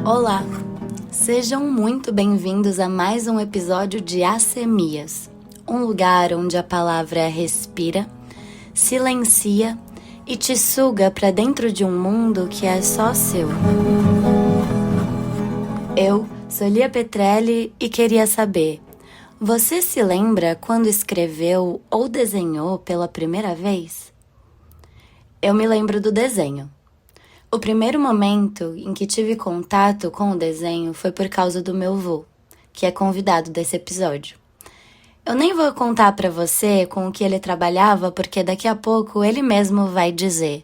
Olá, sejam muito bem-vindos a mais um episódio de Assemias, um lugar onde a palavra respira, silencia e te suga para dentro de um mundo que é só seu. Eu sou Lia Petrelli e queria saber, você se lembra quando escreveu ou desenhou pela primeira vez? Eu me lembro do desenho. O primeiro momento em que tive contato com o desenho foi por causa do meu avô, que é convidado desse episódio. Eu nem vou contar para você com o que ele trabalhava, porque daqui a pouco ele mesmo vai dizer.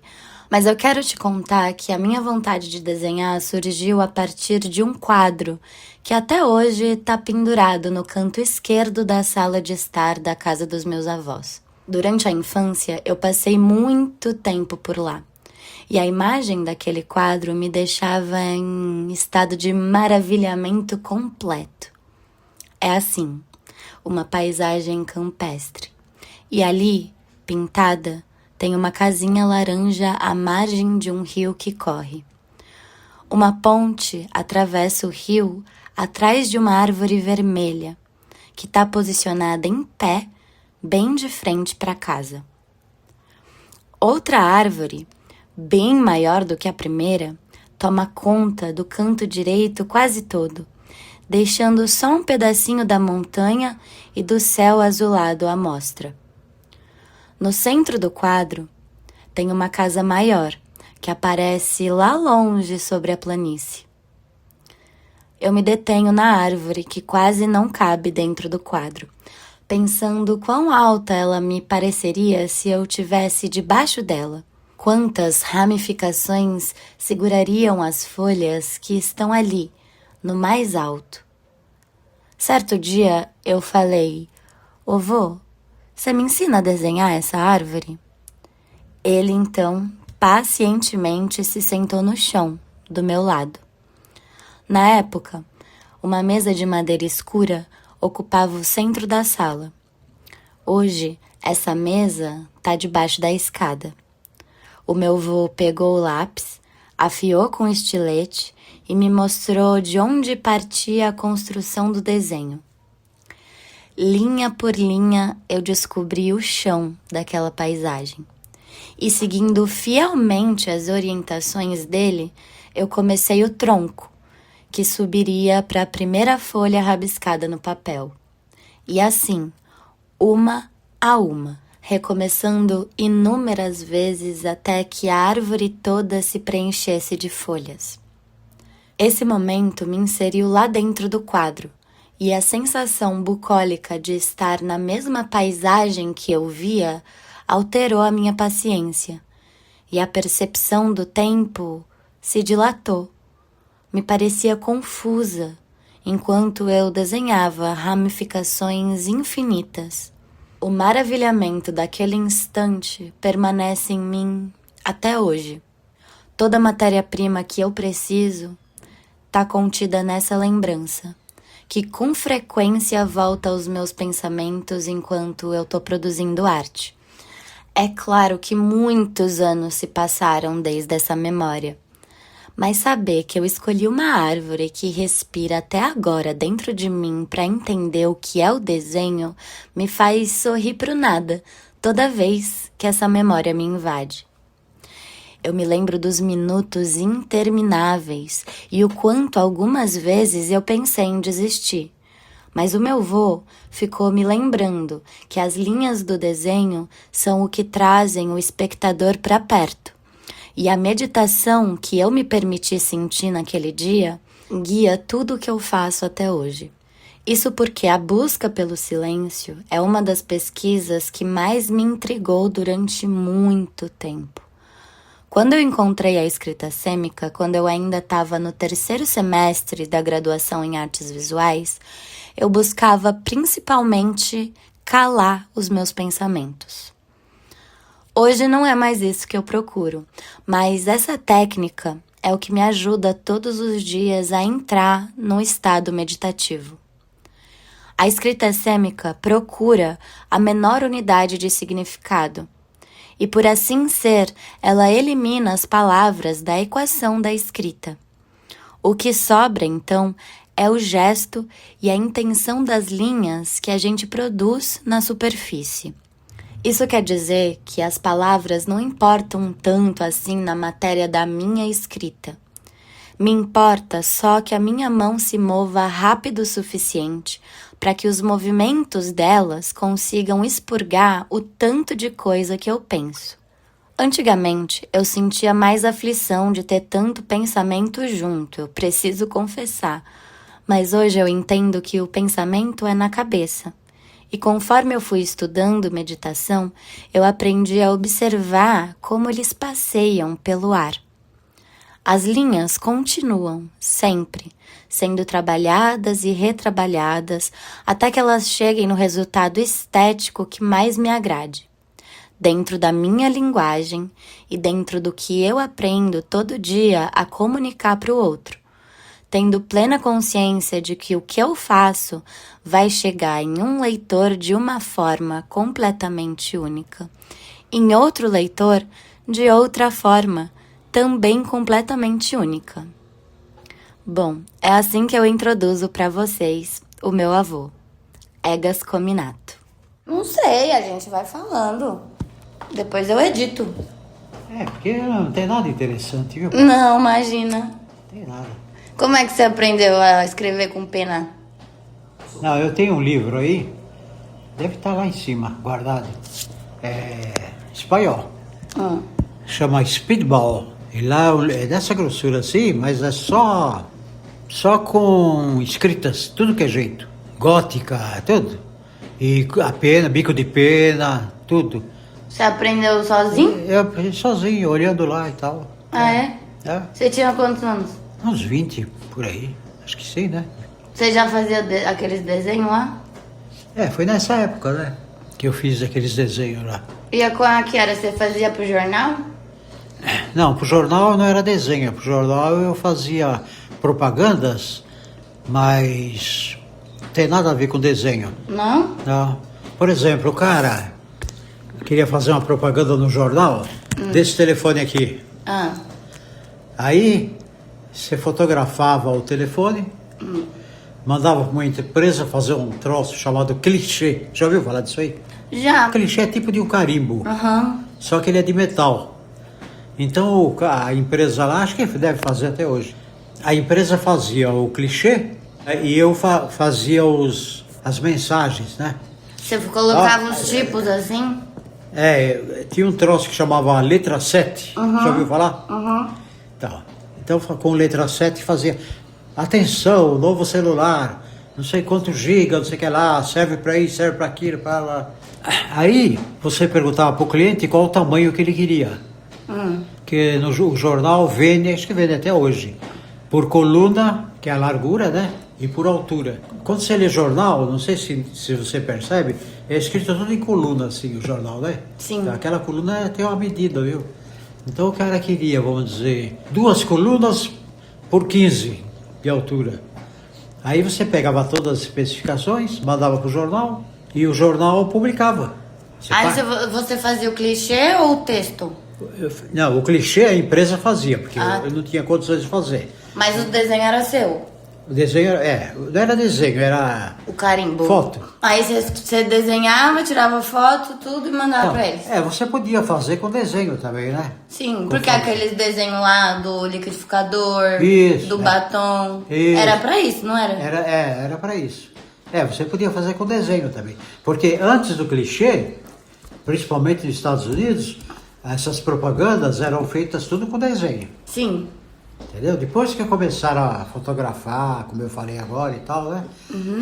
Mas eu quero te contar que a minha vontade de desenhar surgiu a partir de um quadro que até hoje está pendurado no canto esquerdo da sala de estar da casa dos meus avós. Durante a infância, eu passei muito tempo por lá. E a imagem daquele quadro me deixava em estado de maravilhamento completo. É assim, uma paisagem campestre. E ali, pintada, tem uma casinha laranja à margem de um rio que corre. Uma ponte atravessa o rio atrás de uma árvore vermelha, que está posicionada em pé, bem de frente para a casa. Outra árvore, bem maior do que a primeira, toma conta do canto direito quase todo, deixando só um pedacinho da montanha e do céu azulado à mostra. No centro do quadro, tem uma casa maior, que aparece lá longe sobre a planície. Eu me detenho na árvore que quase não cabe dentro do quadro, pensando quão alta ela me pareceria se eu tivesse debaixo dela. Quantas ramificações segurariam as folhas que estão ali, no mais alto? Certo dia eu falei, ô vô, você me ensina a desenhar essa árvore? Ele então, pacientemente, se sentou no chão, do meu lado. Na época, uma mesa de madeira escura ocupava o centro da sala. Hoje, essa mesa está debaixo da escada. O meu vô pegou o lápis, afiou com o estilete e me mostrou de onde partia a construção do desenho. Linha por linha, eu descobri o chão daquela paisagem. E seguindo fielmente as orientações dele, eu comecei o tronco, que subiria para a primeira folha rabiscada no papel. E assim, uma a uma, recomeçando inúmeras vezes até que a árvore toda se preenchesse de folhas. Esse momento me inseriu lá dentro do quadro, e a sensação bucólica de estar na mesma paisagem que eu via alterou a minha paciência, e a percepção do tempo se dilatou. Me parecia confusa, enquanto eu desenhava ramificações infinitas. O maravilhamento daquele instante permanece em mim até hoje. Toda a matéria-prima que eu preciso está contida nessa lembrança, que com frequência volta aos meus pensamentos enquanto eu estou produzindo arte. É claro que muitos anos se passaram desde essa memória, mas saber que eu escolhi uma árvore que respira até agora dentro de mim para entender o que é o desenho me faz sorrir pro nada toda vez que essa memória me invade. Eu me lembro dos minutos intermináveis e o quanto algumas vezes eu pensei em desistir. Mas o meu vô ficou me lembrando que as linhas do desenho são o que trazem o espectador para perto. E a meditação que eu me permiti sentir naquele dia guia tudo o que eu faço até hoje. Isso porque a busca pelo silêncio é uma das pesquisas que mais me intrigou durante muito tempo. Quando eu encontrei a escrita sêmica, quando eu ainda estava no 3º semestre da graduação em artes visuais, eu buscava principalmente calar os meus pensamentos. Hoje não é mais isso que eu procuro, mas essa técnica é o que me ajuda todos os dias a entrar num estado meditativo. A escrita sêmica procura a menor unidade de significado e por assim ser, ela elimina as palavras da equação da escrita. O que sobra, então, é o gesto e a intenção das linhas que a gente produz na superfície. Isso quer dizer que as palavras não importam tanto assim na matéria da minha escrita. Me importa só que a minha mão se mova rápido o suficiente para que os movimentos delas consigam expurgar o tanto de coisa que eu penso. Antigamente, eu sentia mais aflição de ter tanto pensamento junto, eu preciso confessar. Mas hoje eu entendo que o pensamento é na cabeça. E conforme eu fui estudando meditação, eu aprendi a observar como eles passeiam pelo ar. As linhas continuam, sempre, sendo trabalhadas e retrabalhadas até que elas cheguem no resultado estético que mais me agrade. Dentro da minha linguagem e dentro do que eu aprendo todo dia a comunicar para o outro, tendo plena consciência de que o que eu faço vai chegar em um leitor de uma forma completamente única, em outro leitor de outra forma, também completamente única. Bom, é assim que eu introduzo para vocês o meu avô, Egas Cominato. Não sei, a gente vai falando. Depois eu edito. Porque não tem nada interessante, viu? Não, imagina. Não tem nada. Como é que você aprendeu a escrever com pena? Não, eu tenho um livro aí, deve estar lá em cima, guardado. É espanhol. Chama Speedball. E lá é dessa grossura assim, mas é só com escritas, tudo que é jeito. Gótica, tudo. E a pena, bico de pena, tudo. Você aprendeu sozinho? Eu aprendi sozinho, olhando lá e tal. Ah, é? É. Você tinha quantos anos? Uns 20 por aí. Acho que sim, né? Você já fazia aqueles desenhos lá? Foi nessa época, né? Que eu fiz aqueles desenhos lá. E qual que era? Você fazia pro jornal? Não, pro jornal não era desenho. Pro jornal eu fazia propagandas, mas não tem nada a ver com desenho. Não? Não. Por exemplo, o cara queria fazer uma propaganda no jornal desse telefone aqui. Aí você fotografava o telefone, mandava para uma empresa fazer um troço chamado clichê. Já ouviu falar disso aí? Já. Clichê é tipo de um carimbo, só que ele é de metal. Então a empresa lá, acho que deve fazer até hoje. A empresa fazia o clichê e eu fazia as mensagens, né? Você colocava os tipos assim? Tinha um troço que chamava letra 7. Já ouviu falar? Então com letra 7 fazia: atenção, novo celular, não sei quanto giga, não sei o que lá, serve para isso, serve para aquilo, para lá. Aí você perguntava para o cliente qual o tamanho que ele queria. Que no jornal vende, acho que vende até hoje, por coluna, que é a largura, né? E por altura. Quando você lê jornal, não sei se você percebe, é escrito tudo em coluna, assim, o jornal, né? Sim. Então, aquela coluna tem uma medida, viu? Então o cara queria, vamos dizer, 2 colunas por 15 de altura. Aí você pegava todas as especificações, mandava para o jornal e o jornal publicava. Você fazia o clichê ou o texto? Não, o clichê a empresa fazia, porque eu não tinha condições de fazer. Mas o desenho era seu? O desenho, não era desenho, era... O carimbo? Foto. Aí você desenhava, tirava foto, tudo e mandava pra eles? Você podia fazer com desenho também, né? Sim, porque aqueles desenhos lá do liquidificador, do batom, isso. Era pra isso, não era? Era pra isso. Você podia fazer com desenho também. Porque antes do clichê, principalmente nos Estados Unidos, essas propagandas eram feitas tudo com desenho. Sim. Entendeu? Depois que começaram a fotografar, como eu falei agora e tal, né?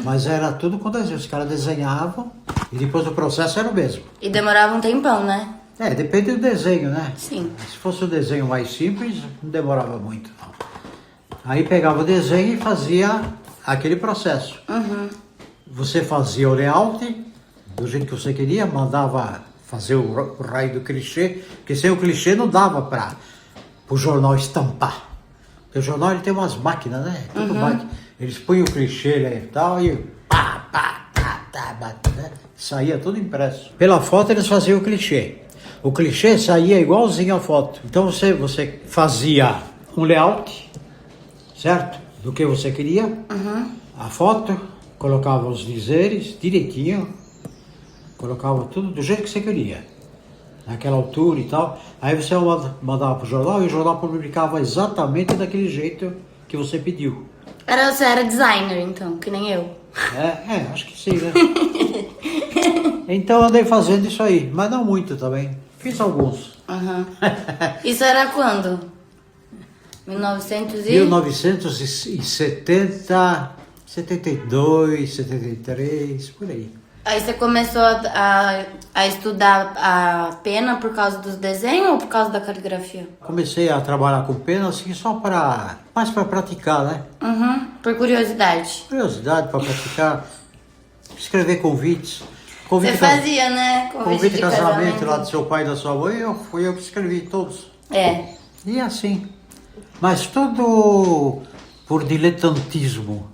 Mas era tudo com desenho. Os caras desenhavam e depois o processo era o mesmo. E demorava um tempão, né? Depende do desenho, né? Sim. Se fosse um desenho mais simples, não demorava muito. Aí pegava o desenho e fazia aquele processo. Você fazia o layout do jeito que você queria, mandava fazer o raio do clichê, porque sem o clichê não dava para o jornal estampar. Porque o jornal ele tem umas máquinas, né? Tudo máquina. Eles põem o clichê lá e tal e né? Saía tudo impresso. Pela foto eles faziam o clichê. o clichê saía igualzinho a foto. Então você fazia um layout, certo? Do que você queria. A foto, colocava os dizeres direitinho, colocava tudo do jeito que você queria, naquela altura e tal. Aí você mandava pro jornal e o jornal publicava exatamente daquele jeito que você pediu. Você era designer, então, que nem eu. Acho que sim, né? Então eu andei fazendo isso aí, mas não muito também. Fiz alguns. Isso era quando? 1970, 72, 73, por aí. Aí você começou a estudar a pena por causa dos desenhos ou por causa da caligrafia? Comecei a trabalhar com pena assim só mais para praticar, né? Por curiosidade. Curiosidade para praticar, escrever convites. Você fazia, né? Convite de casamento lá do seu pai e da sua mãe, fui eu que escrevi todos. E assim. Mas tudo por diletantismo.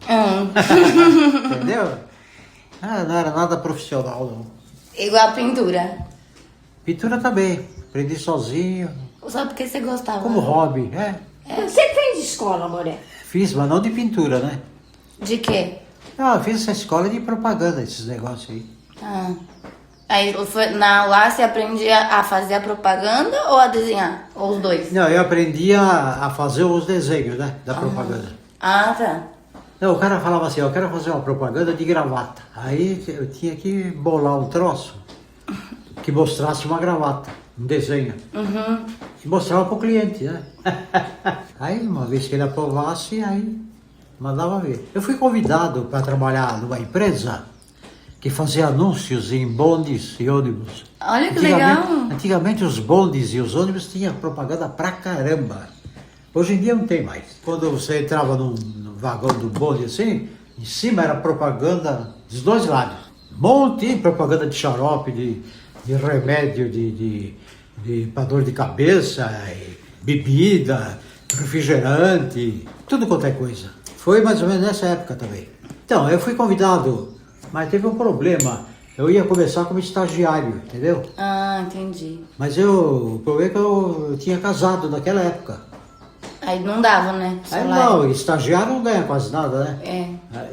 Entendeu? Não era nada profissional, não. Igual a pintura. Pintura também. Aprendi sozinho. Só porque você gostava. Como hobby, Você fez escola, Moré? Fiz, mas não de pintura, né? De quê? Eu fiz essa escola de propaganda, esses negócios aí. Aí lá você aprendia a fazer a propaganda ou a desenhar? Ou os dois? Não, eu aprendi a fazer os desenhos, né? Da propaganda. Tá. Não, o cara falava assim, eu quero fazer uma propaganda de gravata. Aí eu tinha que bolar um troço que mostrasse uma gravata, um desenho. E mostrava pro cliente, né? Aí, uma vez que ele aprovasse, aí mandava ver. Eu fui convidado para trabalhar numa empresa que fazia anúncios em bondes e ônibus. Olha que legal! Antigamente os bondes e os ônibus tinham propaganda pra caramba. Hoje em dia não tem mais. Quando você entrava no vagão do bonde assim, em cima era propaganda dos dois lados. Um monte de propaganda de xarope, de remédio, pra dor de cabeça, bebida, refrigerante, tudo quanto é coisa. Foi mais ou menos nessa época também. Então, eu fui convidado, mas teve um problema. Eu ia começar como estagiário, entendeu? Entendi. Mas o problema é que eu tinha casado naquela época. Aí não dava, né? Aí não, estagiário não ganha quase nada, né?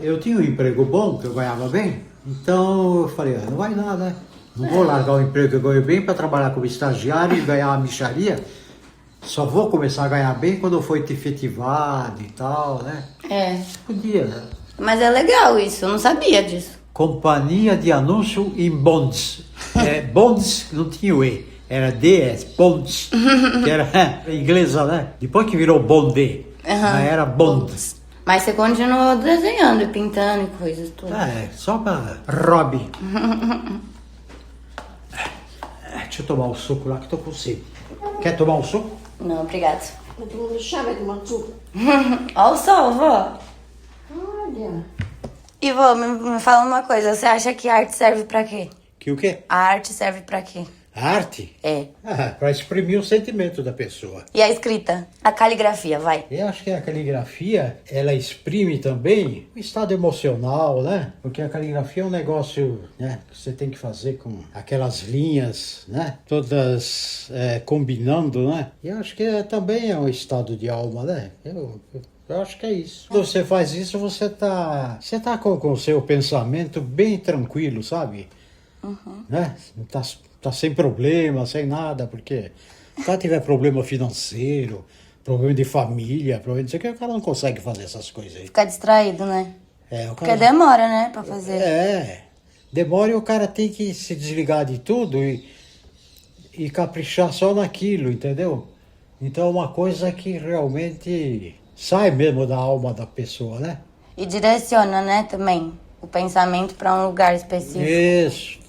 Eu tinha um emprego bom, que eu ganhava bem, então eu falei, não vai dar, né? Não vou largar o emprego que eu ganho bem para trabalhar como estagiário e ganhar uma mixaria. Só vou começar a ganhar bem quando eu for efetivado e tal, né? Podia, né? Mas é legal isso, eu não sabia disso. Companhia de Anúncio em Bonds. Bonds não tinha o E. Era DS, Bonds, que era inglesa, né? Depois que virou Bondê, aí era Bonds. Mas você continuou desenhando e pintando e coisas tudo. Só pra hobby. Deixa eu tomar um suco lá que tô com sede. Quer tomar um suco? Não, obrigado. Eu tô no chá, vai tomar suco. Olha o sol, vó. Olha. E vó, me fala uma coisa, você acha que a arte serve pra quê? Que o quê? A arte serve pra quê? A arte? Para exprimir o sentimento da pessoa. E a escrita? A caligrafia, vai. Eu acho que a caligrafia, ela exprime também o estado emocional, né? Porque a caligrafia é um negócio, né, que você tem que fazer com aquelas linhas, né? Todas combinando, né? E eu acho que também é um estado de alma, né? Eu acho que é isso. Quando você faz isso, você tá com o seu pensamento bem tranquilo, sabe? Né? Não tá sem problema, sem nada, porque se o cara tiver problema financeiro, problema de família, problema de... o cara não consegue fazer essas coisas aí. Ficar distraído, né? O cara... Porque demora, né, pra fazer. Demora e o cara tem que se desligar de tudo e caprichar só naquilo, entendeu? Então é uma coisa que realmente sai mesmo da alma da pessoa, né? E direciona, né, também, o pensamento pra um lugar específico. Isso,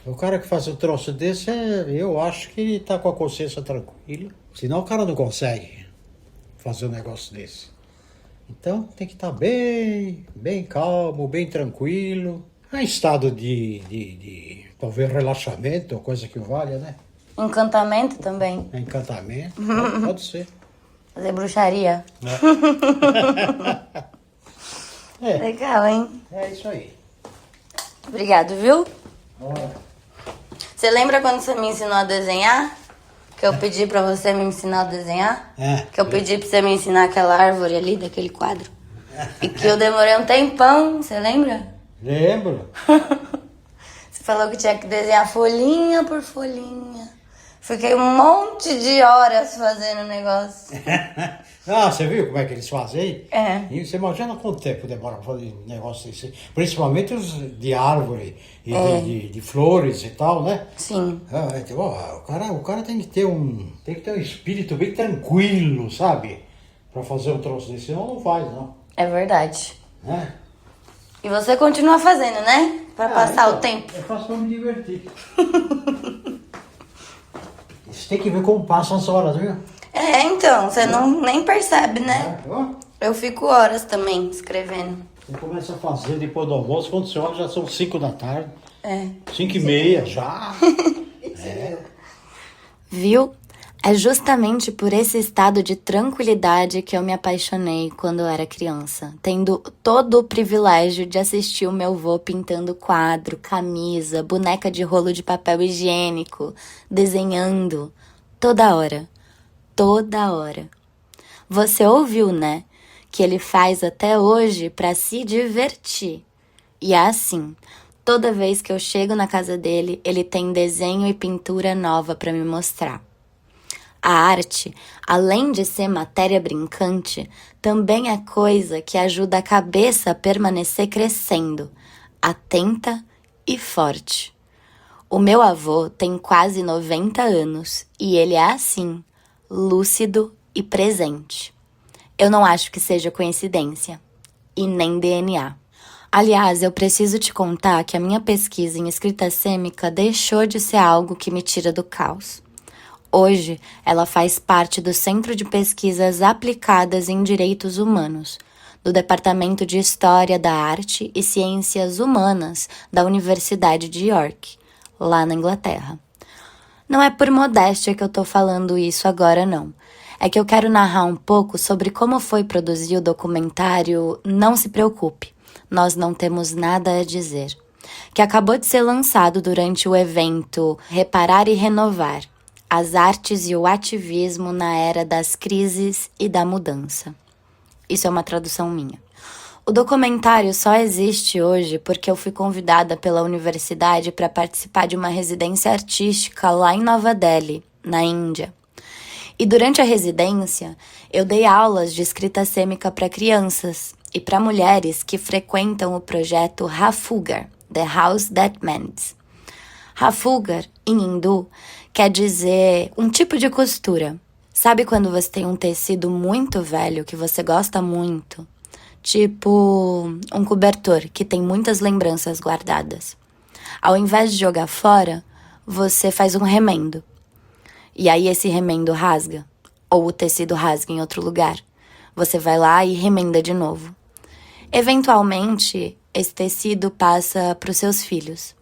O cara que faz um troço desse, eu acho que ele tá com a consciência tranquila. Senão o cara não consegue fazer um negócio desse. Então tem que estar bem calmo, bem tranquilo. É um estado de talvez relaxamento, coisa que valha, né? Encantamento também. Encantamento, pode ser. Fazer bruxaria. Legal, hein? É isso aí. Obrigado, viu? Bora. Você lembra quando você me ensinou a desenhar? Que eu pedi pra você me ensinar a desenhar? Que eu pedi pra você me ensinar aquela árvore ali, daquele quadro. E que eu demorei um tempão, você lembra? Lembro. Você falou que tinha que desenhar folhinha por folhinha. Fiquei um monte de horas fazendo o negócio. Ah, você viu como é que eles fazem? É. E você imagina quanto tempo demora pra fazer um negócio desse? Principalmente os de árvore e de flores e tal, né? Sim. Então, o cara tem que ter um espírito bem tranquilo, sabe? Pra fazer um troço desse, senão não faz, não. É verdade. Né? E você continua fazendo, né? Pra passar o tempo. Eu faço pra me divertir. Você tem que ver como passam as horas, viu? Então, você nem percebe, né? Ó, Eu fico horas também escrevendo. você começa a fazer depois do almoço, quando você olha já são 5 da tarde. 5h30 já. Viu? É justamente por esse estado de tranquilidade que eu me apaixonei quando eu era criança, tendo todo o privilégio de assistir o meu avô pintando quadro, camisa, boneca de rolo de papel higiênico, desenhando, toda hora. Toda hora. Você ouviu, né? Que ele faz até hoje para se divertir. E é assim, toda vez que eu chego na casa dele, ele tem desenho e pintura nova para me mostrar. A arte, além de ser matéria brincante, também é coisa que ajuda a cabeça a permanecer crescendo, atenta e forte. O meu avô tem quase 90 anos e ele é assim, lúcido e presente. Eu não acho que seja coincidência, e nem DNA. Aliás, eu preciso te contar que a minha pesquisa em escrita sêmica deixou de ser algo que me tira do caos. Hoje, ela faz parte do Centro de Pesquisas Aplicadas em Direitos Humanos, do Departamento de História da Arte e Ciências Humanas da Universidade de York, lá na Inglaterra. Não é por modéstia que eu tô falando isso agora, não. É que eu quero narrar um pouco sobre como foi produzir o documentário Não Se Preocupe, Nós Não Temos Nada a Dizer, que acabou de ser lançado durante o evento Reparar e Renovar, as artes e o ativismo na era das crises e da mudança. Isso é uma tradução minha. O documentário só existe hoje porque eu fui convidada pela universidade para participar de uma residência artística lá em Nova Delhi, na Índia. E durante a residência, eu dei aulas de escrita sêmica para crianças e para mulheres que frequentam o projeto Rafugar, The House That Mends. Rafugar, em hindu, quer dizer um tipo de costura. Sabe quando você tem um tecido muito velho que você gosta muito? Tipo um cobertor que tem muitas lembranças guardadas. Ao invés de jogar fora, você faz um remendo. E aí esse remendo rasga, ou o tecido rasga em outro lugar. Você vai lá e remenda de novo. Eventualmente, esse tecido passa para os seus filhos.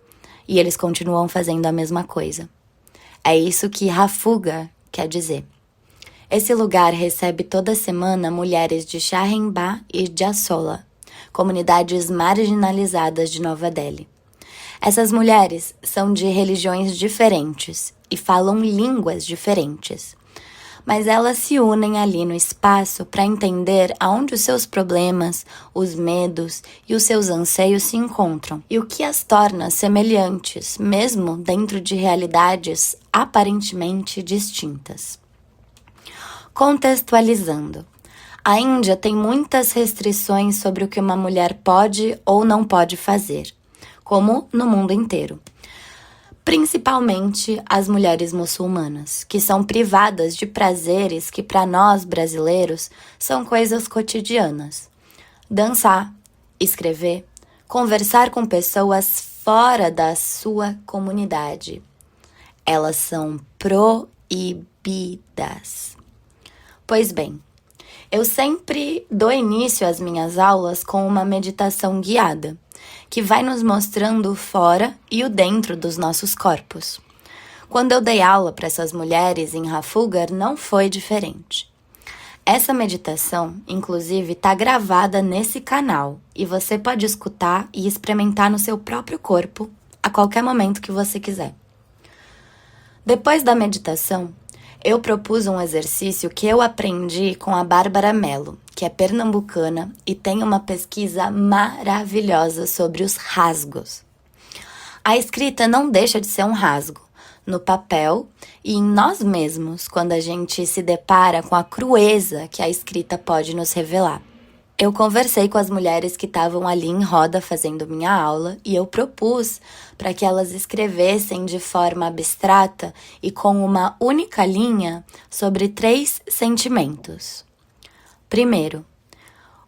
E eles continuam fazendo a mesma coisa. É isso que Rafugar quer dizer. Esse lugar recebe toda semana mulheres de Chahemba e Jassola, comunidades marginalizadas de Nova Delhi. Essas mulheres são de religiões diferentes e falam línguas diferentes. Mas elas se unem ali no espaço para entender aonde os seus problemas, os medos e os seus anseios se encontram e o que as torna semelhantes, mesmo dentro de realidades aparentemente distintas. Contextualizando. A Índia tem muitas restrições sobre o que uma mulher pode ou não pode fazer, como no mundo inteiro. Principalmente as mulheres muçulmanas, que são privadas de prazeres que para nós brasileiros são coisas cotidianas. Dançar, escrever, conversar com pessoas fora da sua comunidade. Elas são proibidas. Pois bem, eu sempre dou início às minhas aulas com uma meditação guiada, que vai nos mostrando o fora e o dentro dos nossos corpos. Quando eu dei aula para essas mulheres em Rafugar, não foi diferente. Essa meditação, inclusive, está gravada nesse canal e você pode escutar e experimentar no seu próprio corpo a qualquer momento que você quiser. Depois da meditação, eu propus um exercício que eu aprendi com a Bárbara Mello, que é pernambucana e tem uma pesquisa maravilhosa sobre os rasgos. A escrita não deixa de ser um rasgo, no papel e em nós mesmos, quando a gente se depara com a crueza que a escrita pode nos revelar. Eu conversei com as mulheres que estavam ali em roda fazendo minha aula e eu propus para que elas escrevessem de forma abstrata e com uma única linha sobre 3 sentimentos. Primeiro,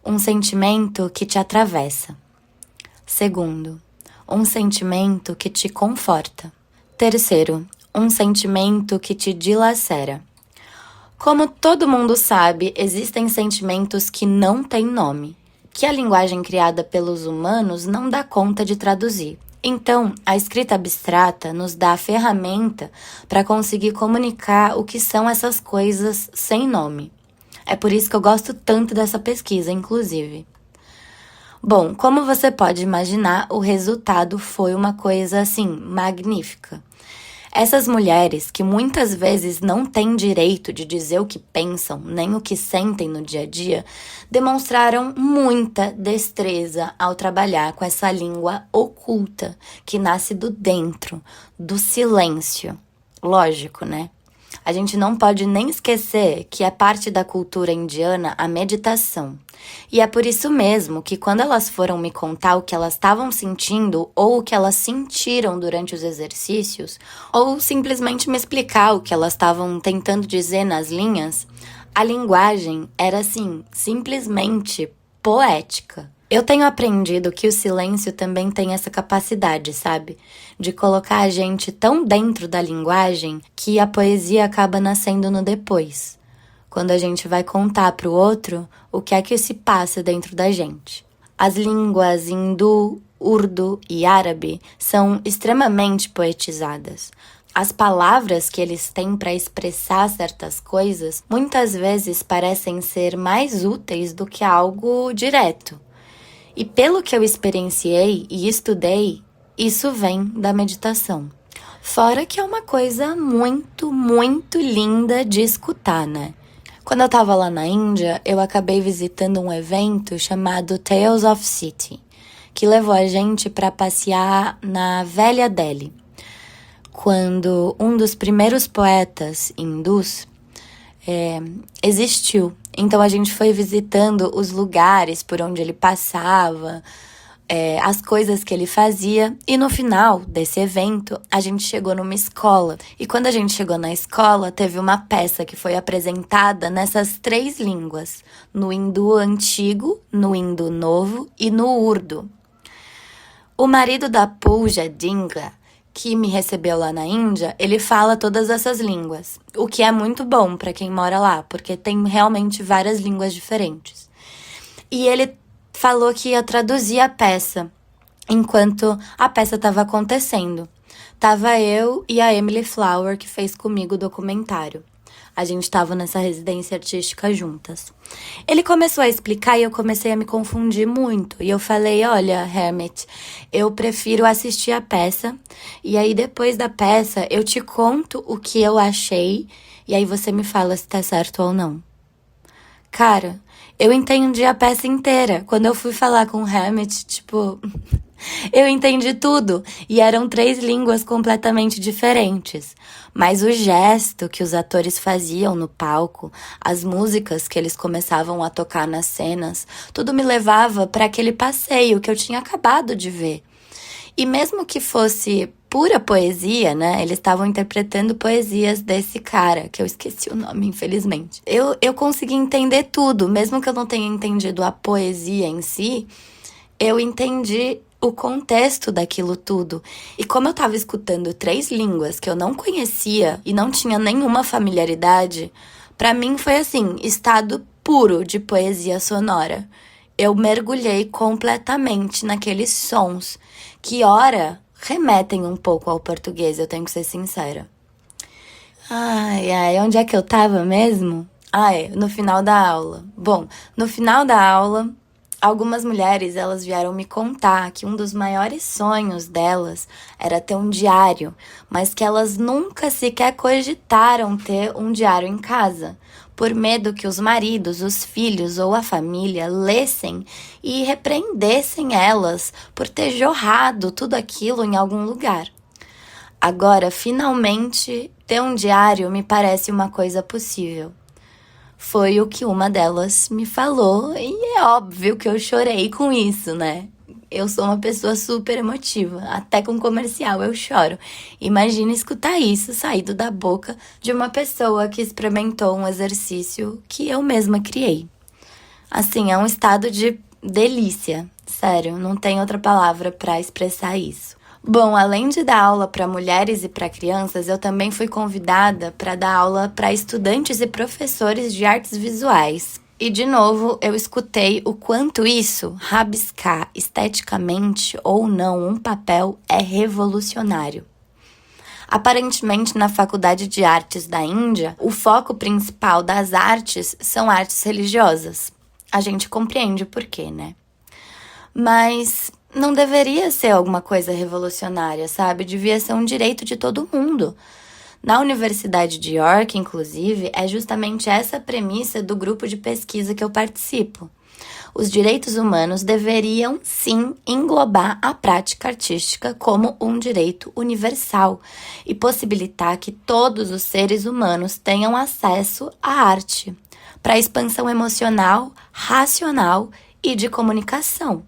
um sentimento que te atravessa. Segundo, um sentimento que te conforta. Terceiro, um sentimento que te dilacera. Como todo mundo sabe, existem sentimentos que não têm nome, que a linguagem criada pelos humanos não dá conta de traduzir. Então, a escrita abstrata nos dá a ferramenta para conseguir comunicar o que são essas coisas sem nome. É por isso que eu gosto tanto dessa pesquisa, inclusive. Bom, como você pode imaginar, o resultado foi uma coisa, assim, magnífica. Essas mulheres, que muitas vezes não têm direito de dizer o que pensam, nem o que sentem no dia a dia, demonstraram muita destreza ao trabalhar com essa língua oculta, que nasce do dentro, do silêncio. Lógico, né? A gente não pode nem esquecer que é parte da cultura indiana a meditação. E é por isso mesmo que quando elas foram me contar o que elas estavam sentindo ou o que elas sentiram durante os exercícios, ou simplesmente me explicar o que elas estavam tentando dizer nas linhas, a linguagem era assim, simplesmente poética. Eu tenho aprendido que o silêncio também tem essa capacidade, sabe? De colocar a gente tão dentro da linguagem que a poesia acaba nascendo no depois. Quando a gente vai contar para o outro o que é que se passa dentro da gente. As línguas hindu, urdu e árabe são extremamente poetizadas. As palavras que eles têm para expressar certas coisas muitas vezes parecem ser mais úteis do que algo direto. E pelo que eu experienciei e estudei, isso vem da meditação. Fora que é uma coisa muito, muito linda de escutar, né? Quando eu tava lá na Índia, eu acabei visitando um evento chamado Tales of City, que levou a gente para passear na Velha Delhi, quando um dos primeiros poetas hindus existiu. Então a gente foi visitando os lugares por onde ele passava, as coisas que ele fazia, e no final desse evento a gente chegou numa escola. E quando a gente chegou na escola, teve uma peça que foi apresentada nessas 3 línguas, no hindu antigo, no hindu novo e no urdu. O marido da Pooja Dingla, que me recebeu lá na Índia, ele fala todas essas línguas, o que é muito bom para quem mora lá, porque tem realmente várias línguas diferentes. E ele falou que ia traduzir a peça, enquanto a peça estava acontecendo. Tava eu e a Emily Flower, que fez comigo o documentário. A gente estava nessa residência artística juntas. Ele começou a explicar e eu comecei a me confundir muito. E eu falei, olha, Hermit, eu prefiro assistir a peça. E aí, depois da peça, eu te conto o que eu achei. E aí você me fala se tá certo ou não. Cara, eu entendi a peça inteira. Quando eu fui falar com o Hermit, eu entendi tudo, e eram 3 línguas completamente diferentes. Mas o gesto que os atores faziam no palco, as músicas que eles começavam a tocar nas cenas, tudo me levava para aquele passeio que eu tinha acabado de ver. E mesmo que fosse pura poesia, né? Eles estavam interpretando poesias desse cara, que eu esqueci o nome, infelizmente. Eu consegui entender tudo, mesmo que eu não tenha entendido a poesia em si, eu entendi o contexto daquilo tudo. E como eu tava escutando 3 línguas que eu não conhecia e não tinha nenhuma familiaridade, pra mim foi assim, estado puro de poesia sonora. Eu mergulhei completamente naqueles sons que, ora, remetem um pouco ao português, eu tenho que ser sincera. Ai, onde é que eu tava mesmo? No final da aula. Bom, no final da aula, algumas mulheres, elas vieram me contar que um dos maiores sonhos delas era ter um diário, mas que elas nunca sequer cogitaram ter um diário em casa, por medo que os maridos, os filhos ou a família lessem e repreendessem elas por ter jorrado tudo aquilo em algum lugar. Agora, finalmente, ter um diário me parece uma coisa possível. Foi o que uma delas me falou e é óbvio que eu chorei com isso, né? Eu sou uma pessoa super emotiva, até com comercial eu choro. Imagina escutar isso saído da boca de uma pessoa que experimentou um exercício que eu mesma criei. Assim, é um estado de delícia, sério, não tem outra palavra para expressar isso. Bom, além de dar aula para mulheres e para crianças, eu também fui convidada para dar aula para estudantes e professores de artes visuais. E, de novo, eu escutei o quanto isso, rabiscar esteticamente ou não um papel, é revolucionário. Aparentemente, na Faculdade de Artes da Índia, o foco principal das artes são artes religiosas. A gente compreende o porquê, né? Mas não deveria ser alguma coisa revolucionária, sabe? Devia ser um direito de todo mundo. Na Universidade de York, inclusive, é justamente essa a premissa do grupo de pesquisa que eu participo. Os direitos humanos deveriam, sim, englobar a prática artística como um direito universal e possibilitar que todos os seres humanos tenham acesso à arte, para a expansão emocional, racional e de comunicação.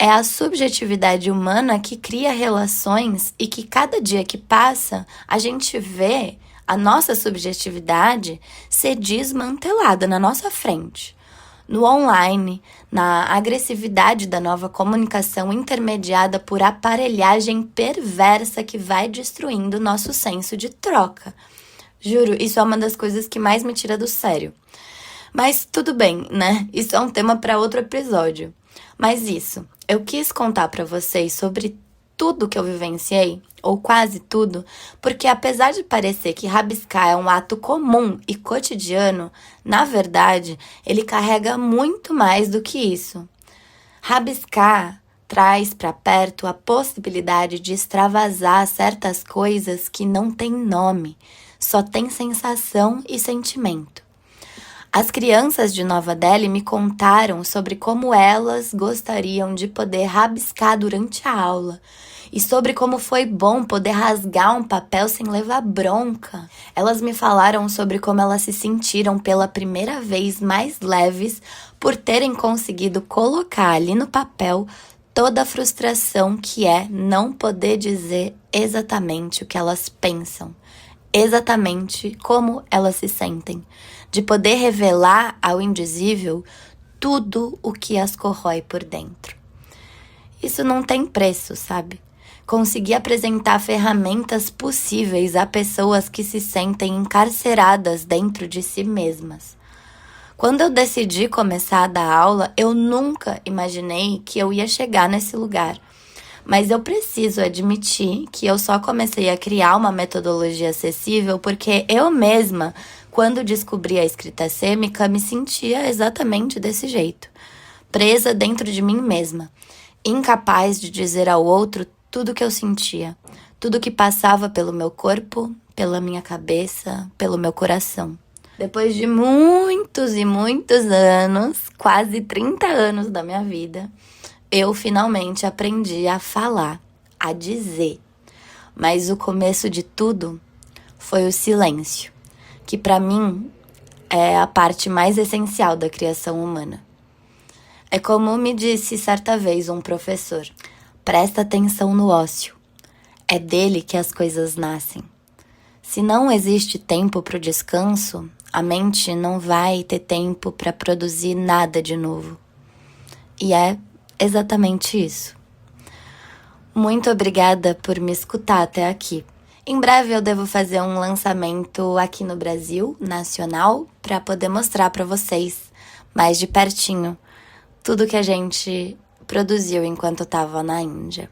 É a subjetividade humana que cria relações e que cada dia que passa, a gente vê a nossa subjetividade ser desmantelada na nossa frente. No online, na agressividade da nova comunicação intermediada por aparelhagem perversa que vai destruindo nosso senso de troca. Juro, isso é uma das coisas que mais me tira do sério. Mas tudo bem, né? Isso é um tema para outro episódio. Mas isso, eu quis contar para vocês sobre tudo que eu vivenciei, ou quase tudo, porque apesar de parecer que rabiscar é um ato comum e cotidiano, na verdade, ele carrega muito mais do que isso. Rabiscar traz para perto a possibilidade de extravasar certas coisas que não têm nome, só tem sensação e sentimento. As crianças de Nova Delhi me contaram sobre como elas gostariam de poder rabiscar durante a aula e sobre como foi bom poder rasgar um papel sem levar bronca. Elas me falaram sobre como elas se sentiram pela primeira vez mais leves por terem conseguido colocar ali no papel toda a frustração que é não poder dizer exatamente o que elas pensam, exatamente como elas se sentem, de poder revelar ao indizível tudo o que as corrói por dentro. Isso não tem preço, sabe? Conseguir apresentar ferramentas possíveis a pessoas que se sentem encarceradas dentro de si mesmas. Quando eu decidi começar a dar aula, eu nunca imaginei que eu ia chegar nesse lugar. Mas eu preciso admitir que eu só comecei a criar uma metodologia acessível porque eu mesma, quando descobri a escrita sêmica, me sentia exatamente desse jeito. Presa dentro de mim mesma, incapaz de dizer ao outro tudo o que eu sentia, tudo que passava pelo meu corpo, pela minha cabeça, pelo meu coração. Depois de muitos e muitos anos, quase 30 anos da minha vida, eu finalmente aprendi a falar, a dizer. Mas o começo de tudo foi o silêncio, que para mim é a parte mais essencial da criação humana. É como me disse certa vez um professor: presta atenção no ócio, é dele que as coisas nascem. Se não existe tempo para o descanso, a mente não vai ter tempo para produzir nada de novo. E é exatamente isso. Muito obrigada por me escutar até aqui. Em breve eu devo fazer um lançamento aqui no Brasil, nacional, para poder mostrar para vocês, mais de pertinho, tudo que a gente produziu enquanto estava na Índia.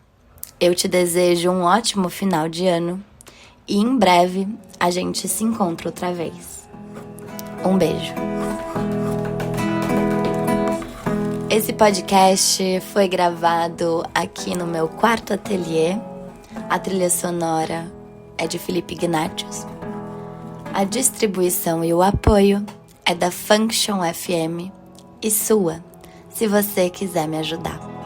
Eu te desejo um ótimo final de ano e em breve a gente se encontra outra vez. Um beijo. Esse podcast foi gravado aqui no meu quarto ateliê. A trilha sonora é de Felipe Ignatius. A distribuição e o apoio é da Function FM e sua, se você quiser me ajudar.